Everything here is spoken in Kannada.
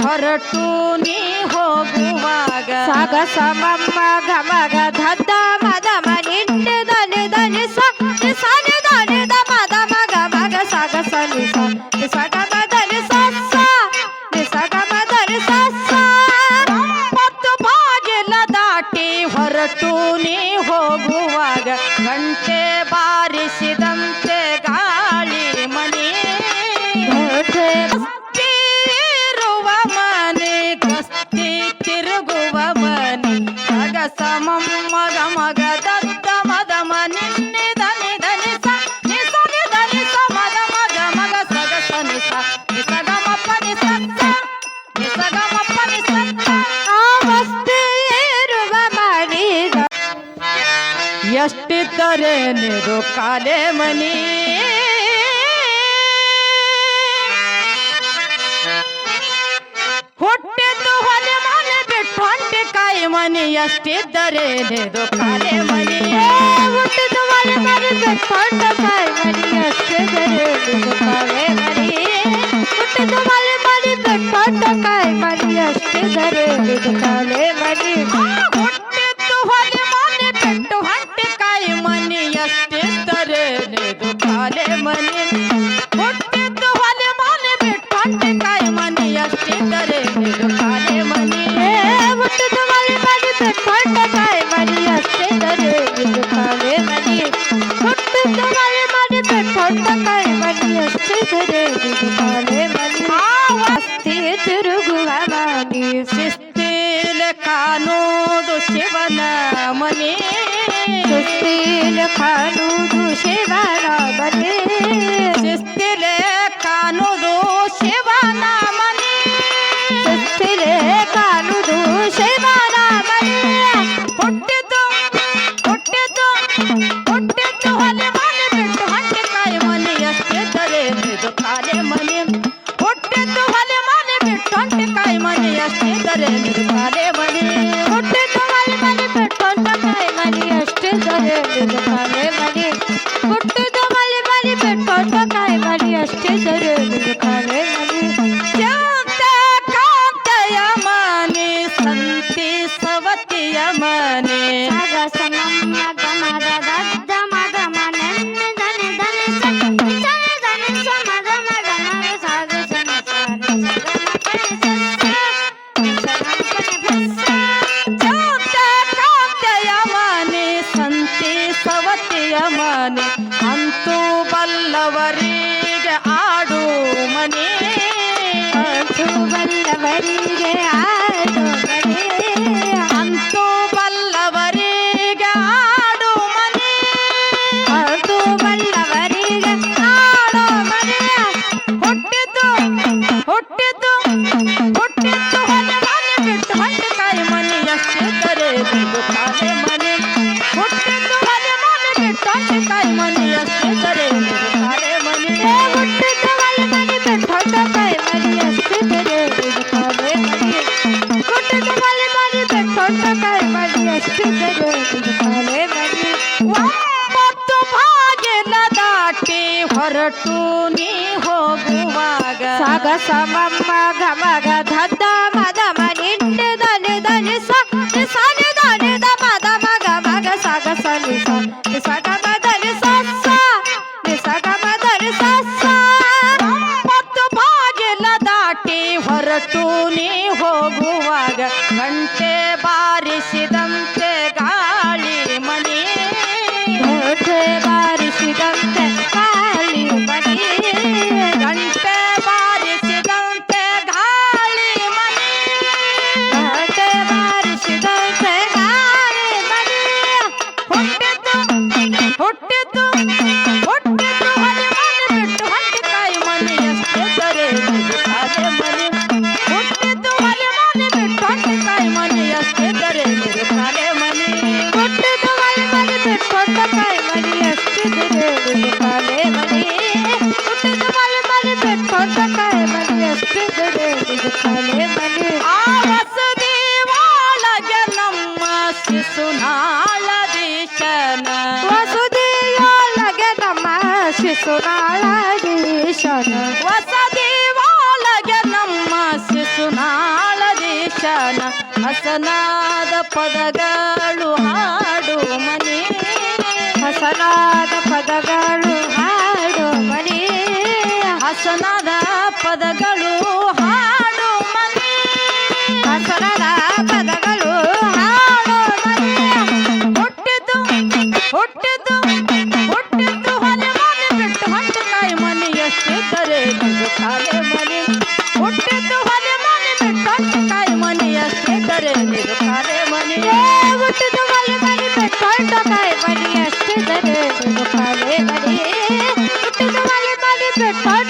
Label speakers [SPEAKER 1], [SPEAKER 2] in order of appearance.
[SPEAKER 1] ಹೊರಟು ನೀ ಹೋಗುವಾಗ
[SPEAKER 2] ಸಾಗ ಸಮಮ್ಮ ಗಮಗ ಧದ್ದ ಮದ ಮನಿಂಡ ಧನಿ ಧನಿ ಸನಿ ಧನಿ ದ ಮದ ಮಗ ಮಗ ಸಾಗ ಸನಿ ಸಗ ಮದನಿ ಸಸ್ಸ ನಿಸಗ ಮದನಿ ಸಸ್ಸ
[SPEAKER 1] ಮತ್ತು ಬಾಗಿಲ ದಾಟಿ ಹೊರಟು ನೀ ಹೋಗುವಾಗ ಗಂಟೆ ಬಾರಿಸಿದಂತೆ ಗಾಳಿ ಮನೆ ಇರುವ ಮನೆ ಗಸ್ತಿ ತಿರುಗುವ ಮನೆ ಮಗ ಸಮಮ್ಮ ಗಮಗ ದತ್ತ ಮದ ಮನಿನ್ನೆ ಧನಿ ಧನಿ ಸ ನಿಸನಿ ಧನಿ ಸ ಮದ ಮಗ ಮಗ ಸಗ ಸನಿ ಸ ನಿಸಗ ಮಪ್ಪನಿ ಸತ್ತ ನಿಸಗ ಮಪ್ಪನಿ ಸತ್ತ
[SPEAKER 2] ವಸ್ತಿ ಇರುವ ಮಾಡಿದ
[SPEAKER 1] ಎಷ್ಟಿದ್ದರೆ ನಿರು ಕಾಲೆ ಮನಿ ಹುಟ್ಟಿದ್ದು ಹೊಲೆ ಮನೆ ಬಿಟ್ಟು ಹೊಂಟಿ ಕಾಯಿ ಮನಿ ಎಷ್ಟಿದ್ದರೆ ನಿರು ಕಾಲೆ ಮನಿ
[SPEAKER 2] ಹುಟ್ಟಿದ ಮನೆ ಮನೆ ಬೆಟ್ಟ ಕಾಯಿ ಮನಿ ಎಷ್ಟಿದ್ದರೆ ನಿರು ಕಾಲೆ ಮನಿ ಹುಟ್ಟಿದ ಮನೆ ಮನೆ ಬೆಟ್ಟ ಕಾಯಿ ಮನಿ ಎಷ್ಟಿದ್ದರೆ ನಿರು ಕಾಲೆ ಮನಿ
[SPEAKER 1] ಹುಟ್ಟಿದ್ದು ಹೊಲೆ ಮನೆ ಬಿಟ್ಟು ಹೊಂಟಿ ಕಾಯಿ ಮನಿ ಎಷ್ಟಿದ್ದರೆ ನಿರು ಕಾಲೆ ಮನಿ ಹುಟ್ಟಿದ್ದು ಹೊಲೆ ಮನೆ ಬಿಟ್ಟು ಹೊಂಟಿ ಕಾಯಿ ಮನಿ ಎಷ್ಟಿದ್ದರೆ ನಿರು ಕಾಲೆ ಮನಿ
[SPEAKER 2] ಹುಟ್ಟಿದ ಮನೆ ಮನೆ ಬೆಟ್ಟ ಕಾಯಿ ಮನಿ ಎಷ್ಟಿದ್ದರೆ ನಿರು ಕಾಲೆ ಮನಿ ಹುಟ್ಟಿದ ಮನೆ ಮನೆ ಬೆಟ್ಟ ಕಾಯಿ ಮನಿ ಎಷ್ಟಿದ್ದರೆ ನಿರು ಕಾಲೆ ಮನಿ ವಸ್ತಿ ತಿರುಗುವ ಮನಿ
[SPEAKER 1] ಶಿಸ್ತಿಲ ಕಾಣೋದು ಶಿವನ ಮನೆ
[SPEAKER 2] ಶಿಸ್ತಿಲ ಕಾಣುವುದು ಶಿವನ ಮನೆ
[SPEAKER 1] ಶಿಸ್ತಿಲ ಕಾಣೋದು ಶಿವನ ಮನೆ
[SPEAKER 2] ಶಿಸ್ತಿಲ ಕಾಣುವುದು ಶಿವನ ಮನೆ
[SPEAKER 1] ಹುಟ್ಟಿದ್ದು ಹುಟ್ಟಿದ್ದು ಹುಟ್ಟಿದ್ದು ಹೊಲೆ ಮನೆ ಬಿಟ್ಟು ಹಂಗೆ ಕಾಯಿ ಮನೆ ಎಷ್ಟಿದ್ದರೆ ಇದು ಕಾಲೆ ಮನೆ ಹುಟ್ಟಿದ್ದು ಹೊಲೆ ಮನೆ ಬಿಟ್ಟು ಹಂಗೆ ಕಾಯಿ ಮನೆ ಎಷ್ಟಿದ್ದರೆ ಇದು ಕಾಲೆ ಮನೆ
[SPEAKER 2] ಹುಟ್ಟಿದ ಮನೆ ಮನೆ ಬೆಟ್ಟ ಕಾಯಿ ಮನಿ ಎಷ್ಟಿದ್ದರೆ ನಿರು ಕಾಲೆ ಮನಿ ಹುಟ್ಟಿದ ಮನೆ ಮನೆ ಬೆಟ್ಟ ಕಾಯಿ ಮನಿ ಎಷ್ಟಿದ್ದರೆ ನಿರು ಕಾಲೆ ಮನಿ
[SPEAKER 1] ಚಾಂತ ಕಾಂತೆಯ ಮನೆ ಸಂತಿ ಸವತಿಯ ಮನೆ
[SPEAKER 2] ಸಾಗ ಸಮಮ್ಮ ಗಮದ ದದ್ದ ಮದ ಮನೆನ್ನ ಧನಿ ಧನಿ ಸನಿ ಧನಿ ಸ ಮದ ಮಗ ಮಗ ಸಾಗ ಸನಿ ಸನಿ
[SPEAKER 1] ಚಾಂತ ಕಾಂತೆಯ ಮನೆ ಸಂತಿ ಸವತಿಯ ಮನೆ ಅಂತೂ ಬಲ್ಲವರಿಗೆ ಆಡು ಮನೆ
[SPEAKER 2] ಬಲ್ಲವರಿಗೆ ಆಡು ಮನೆ
[SPEAKER 1] ಅಂತೂ ಬಲ್ಲವರಿಗೆ ಆಡು ಮನೆ
[SPEAKER 2] ಅದು ಬಲ್ಲವರಿಗೆ ಆಡೋ ಮನೆ
[SPEAKER 1] ಹುಟ್ಟಿದ್ದು ಹುಟ್ಟಿದ್ದು ಹುಟ್ಟಿದ್ದು ಹೊಲೆ ಮನೆ ಬಿಟ್ಟು ಹೊಂಟಿ ಕಾಯಿ ಮನೆ ಎಷ್ಟಿದ್ದರೆ ಇದು ಕಾಲೆ ಮನೆ ಹುಟ್ಟಿದ್ದು ಹೊಲೆ ಮನೆ ಬಿಟ್ಟು ಹೊಂಟಿ ಕಾಯಿ ಮನೆ ಎಷ್ಟಿದ್ದರೆ ಇದು ಕಾಲೆ ಮನೆ
[SPEAKER 2] ಹುಟ್ಟಿದ ಮನೆ ಮನೆ ಬೆಟ್ಟ ಕಾಯಿ ಮನಿ ಎಷ್ಟಿದ್ದರೆ ಇದು ಕಾಲೆ ಮನಿ ಹುಟ್ಟಿದ ಮನೆ ಮನೆ ಬೆಟ್ಟ ಕಾಯಿ ಮನಿ ಎಷ್ಟಿದ್ದರೆ ಇದು ಕಾಲೆ ಮನಿ
[SPEAKER 1] ಒಂಬತ್ತು ಬಾಗಿಲ ದಾಟಿ ಹೊರಟು ನೀ ಹೋಗುವಾಗ
[SPEAKER 2] ಸಾಗ ಸಮಮ್ಮ ಗಮಗ ಧದ್ದ ಮದ ಮನಿಂಡ ಧನಿ ಧನಿ ಸನಿ ಧನಿ ದ ಮದ ಮಗ ಮಗ ಸಾಗ ಸನಿ ಸಗ ಮದನಿ ಸಸ್ಸ ನಿಸಗ ಮದನಿ ಸಸ್ಸ
[SPEAKER 1] ಒಂಬತ್ತು ಬಾಗಿಲ ದಾಟಿ ಹೊರಟು ನೀ ಹೋಗುವಾಗ ಗಂಟೆ ಬಾರಿಸಿದಂತೆ ಗಾಳಿ ಮನೆ
[SPEAKER 2] ಗಂಟೆ ಬಾರಿಸಿದಂತೆ ಗಾಳಿ ಮನಿ
[SPEAKER 1] ಗಂಟೆ ಬಾರಿಸಿದಂತೆ ಗಾಳಿ ಮನೆ
[SPEAKER 2] ಗಂಟೆ ಬಾರಿಸಿದಂತೆ ಗಾಳಿ ಮನಿ
[SPEAKER 1] ಹುಟ್ಟಿದ್ದು ಹುಟ್ಟಿದ್ದು ಹುಟ್ಟಿದ್ದು ಹೊಲೆ ಮನೆ ಬಿಟ್ಟು ಹಂಗೆ ಕಾಯಿ ಮನೆ ಎಷ್ಟಿದ್ದರೆ ಇದು ಕಾಲೆ ಮನೆ ಹುಟ್ಟಿದ್ದು ಹೊಲೆ ಮನೆ ಬಿಟ್ಟು ಹಂಗೆ ಕಾಯಿ ಮನೆ ಎಷ್ಟಿದ್ದರೆ ಇದು ಕಾಲೆ ಮನೆ
[SPEAKER 2] ಹುಟ್ಟಿದ ಮನೆ ಮನೆ ಬೆಟ್ಟ ಕಾಯಿ ಮನಿ ಎಷ್ಟಿದ್ದರೆ ಇದು ಕಾಲೆ ಮನಿ ಹುಟ್ಟಿದ ಮನೆ ಮನೆ ಬೆಟ್ಟ ಕಾಯಿ ಮನಿ ಎಷ್ಟಿದ್ದರೆ ಇದು ಕಾಲೆ ಮನಿ
[SPEAKER 1] ಆ ವಸತಿ ಒಳಗೆ ನಮ್ಮ ಶಿಶುನಾಳದೀಶನ
[SPEAKER 2] ವಸುದೆಯೊಳಗೆ ನಮ್ಮ ಶಿಶುನಾಳದೀಶನ
[SPEAKER 1] ವಸತಿ ಒಳಗೆ ನಮ್ಮ ಹಸನಾದ ಪದಗಳು ಹಾಡು ಮನೆ
[SPEAKER 2] ಹಸನಾದ ಪದಗಳು ಹಾಡು ಮನೆ
[SPEAKER 1] ಹಸನಾದ ಪದಗಳು ಹಾಡು ಮನೆ
[SPEAKER 2] ಹಸನಾದ ಪದಗಳು ಹಾಡು ಮನೆ
[SPEAKER 1] ಹುಟ್ಟಿದ್ದು ಹುಟ್ಟಿದ್ದು ಹುಟ್ಟಿದ್ದು ಹೊಲೆ ಮನೆ ಬಿಟ್ಟು ಹೊಂಟು ತಾಯಿ ಮನೆ ಎಷ್ಟಿದ್ದರೆ ನಿಜ ಕಾಲೆ ಮನೆ ಹುಟ್ಟಿದ್ದು ಹೊಲೆ ಮನೆ ಬಿಟ್ಟು ಹೊಂಟು ತಾಯಿ ಮನೆ ಎಷ್ಟಿದ್ದರೆ ನಿಜ ಕಾಲೆ ಮನೆ
[SPEAKER 2] ಹುಟ್ಟಿದ ಮನೆ ಮನೆ ಬಿಟ್ಕೊಂಡ ಕಾಯಿ ಮನೆ ಅಷ್ಟಿದರೆ ನಿಜ ಕಾಲೆ ಮನೆ ಹುಟ್ಟಿದ ಮನೆ ಮನೆ ಬಿಟ್ಕೊಂಡ